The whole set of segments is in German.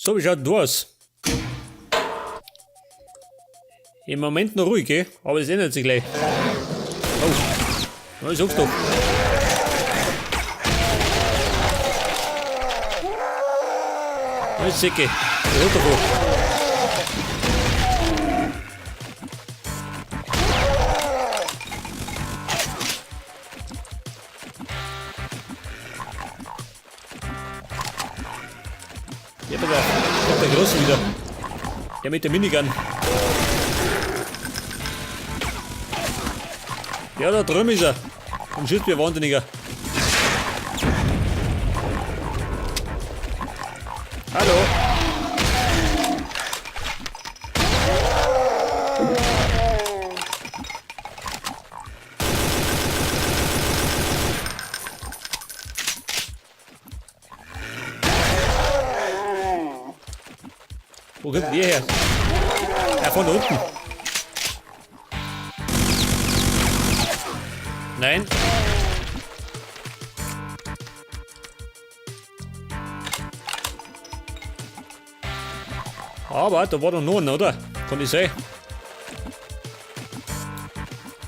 So, wie schaut denn du aus? Im Moment noch ruhig, gell? Aber das ändert sich gleich. Oh, ich sag's doch. Alles Säcke. Der hat davon. Ja, bitte. Ich hab der Große wieder. Der mit der Minigun. Ja, da drüben ist er. Und schießt wie ein Wahnsinniger. Hallo. Wo kommt der her? Ja, von unten. Nein. Aber da war doch noch einer, oder? Kann ich sein.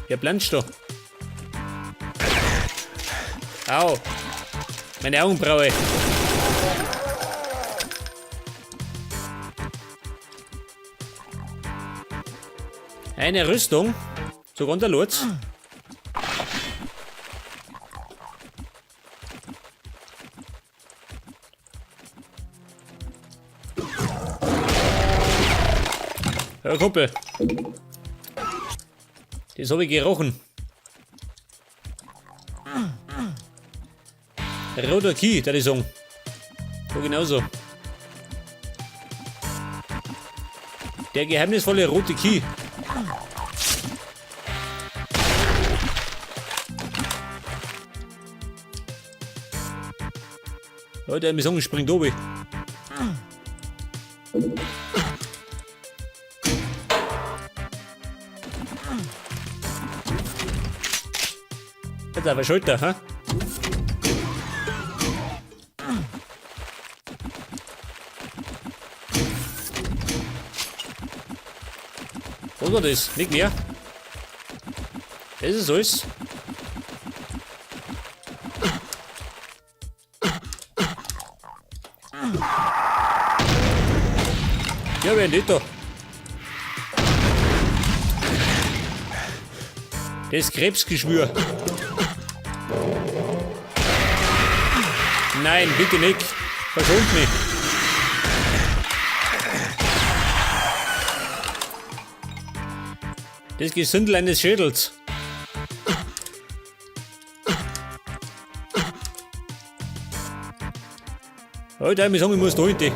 Wer planst da? Au. Meine Augenbraue. Eine Rüstung. Sogar der Lutz. Ja, Kumpel. Das habe ich gerochen. Roter Key, der ich sagen. So genauso. Der geheimnisvolle rote Key. Leute, ich sagen, springt oben. Jetzt aber Schulter, hä? Was war das? Nicht mehr? Das ist alles. Ja, wer nicht da? Das Krebsgeschwür. Nein, bitte nicht. Verschont mich. Das Gesindel eines Schädels. Alter, ich sagen, ich muss da hinten.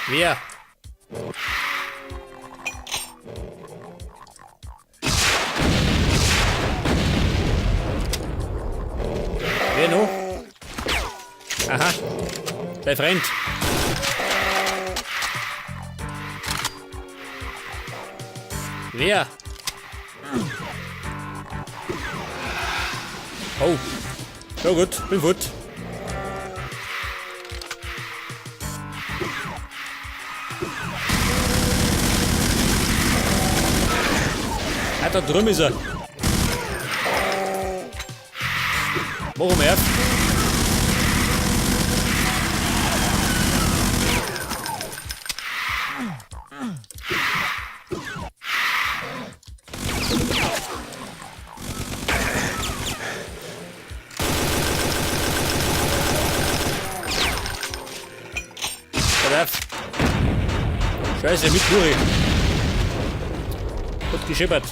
Wer? Wer noch? Aha, dein Freund. Wer? Oh, ja gut, bin gut. Ah, da drüben ist er. Machen wir ab. Scheiße, mit Fluri. Gut geschippert.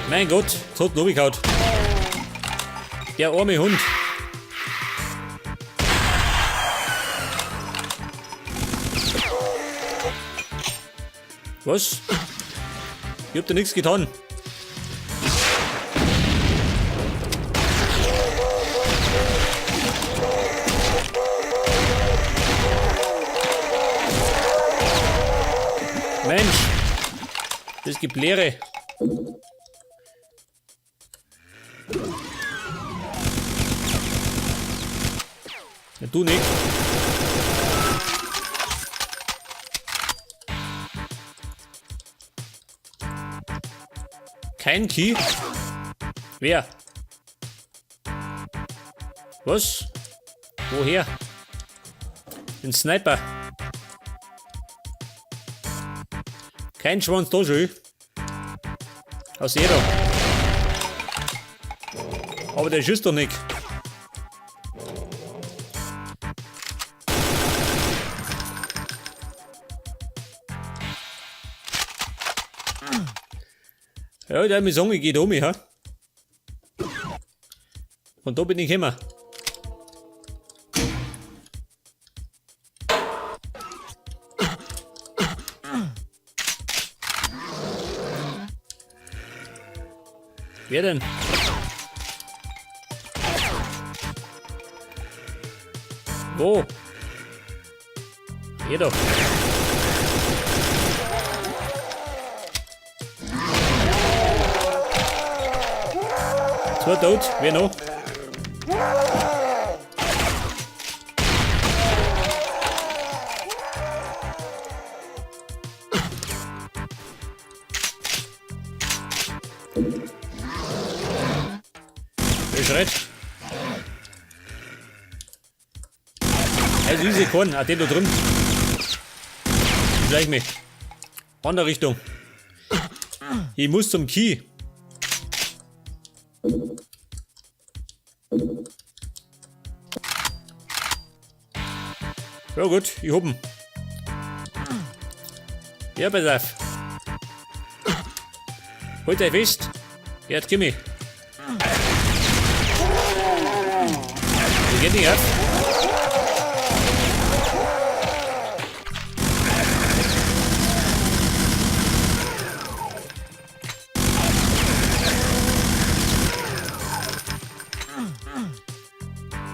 Mein Gott, jetzt hat ihn runtergehauen. Der arme Hund. Was? Ich hab da nichts getan. gibt leere. Ja, du nicht. Kein Key? Wer? Was? Woher? Ein Sniper. Kein Schwanz da schon. Aus jeder. Aber der schießt doch nicht. Ja, der hat mir sagen, ich geh da um, ja. Und da bin ich immer. Wer denn? Wo? Hier doch. Zwei tot, wer noch? Wer schreit? Hey, diese Korn, hat den da drin. Gleich mich. Andere Richtung. Ich muss zum Key. Ja gut, ich hab ihn. Ja, pass auf. Halt euch fest. Gerd, komm ich. Geht nicht auf.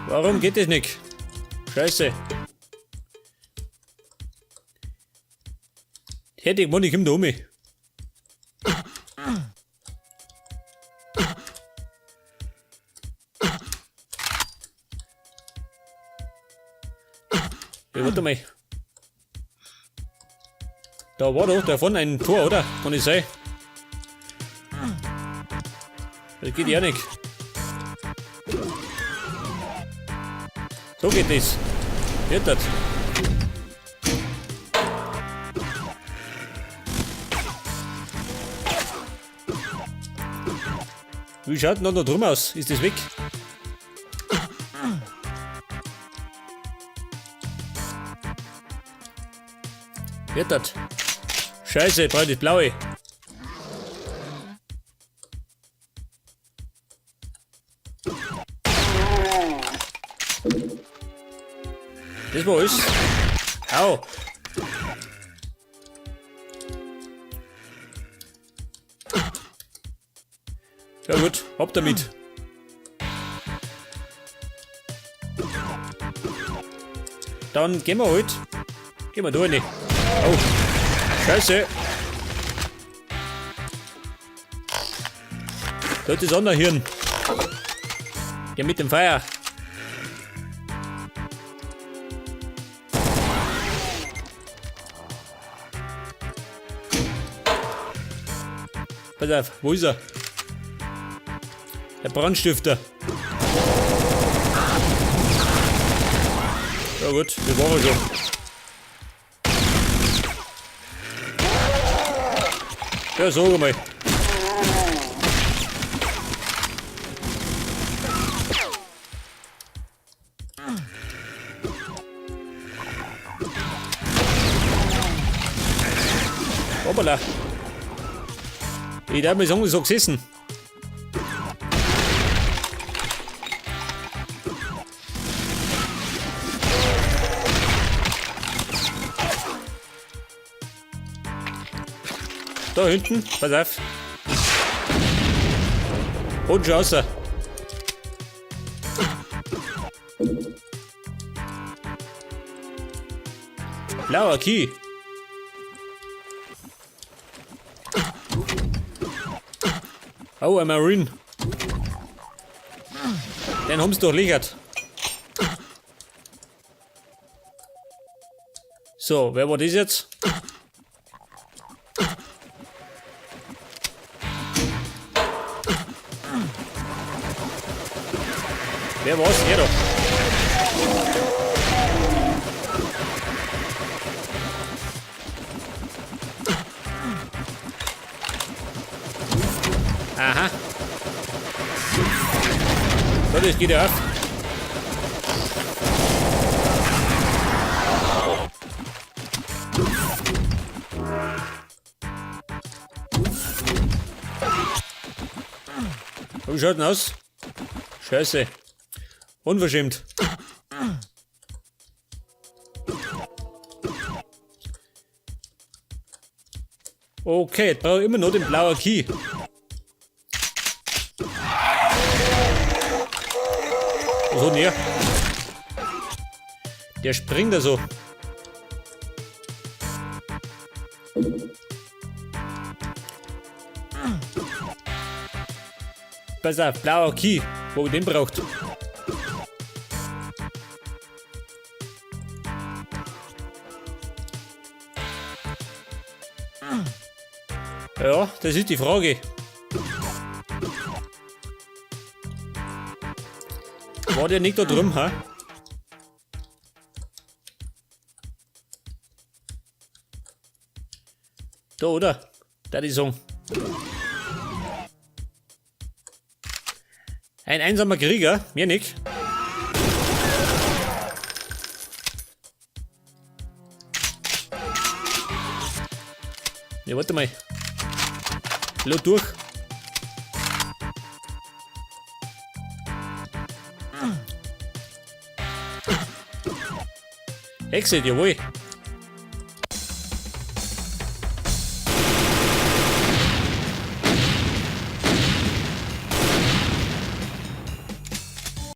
Warum geht das nicht? Scheiße. Hätte ich mal nicht im Dome. Ja, warte mal. Da war doch davon ein Tor, oder? Kann ich sein? Das geht ja nicht. So geht das. Wird das. Wie schaut denn da drüben aus? Ist das weg? Wird das? Scheiße, ich brauche das Blaue. Das war alles. Au. Ja gut, hab damit. Dann gehen wir halt. Gehen wir da rein. Oh, Scheiße. Da ist das andere Hirn. Geh mit dem Feuer. Pass auf, wo ist er? Der Brandstifter. Ja gut, das war er schon. Ja, sag mal. Hoppala. Ich darf mir sagen, so gesessen. Da hinten, pass auf. Und schon raus. Blauer Key. Oh, ein Marine. Den haben sie durchlichert. So, wer war das jetzt? Wer war's? Er doch. Aha. So, das geht ja auf. Wie schaut denn aus? Scheiße. Unverschämt. Okay, jetzt brauche ich immer noch den blauen Key. So näher. Der springt da so. Pass auf, blauer Key, wo ich den braucht. Ja, das ist die Frage. War der nicht da drum, ha? Da, oder? Da die Song. Ein einsamer Krieger, mir nicht. Ja, warte mal. Lass durch. Exit, jawohl.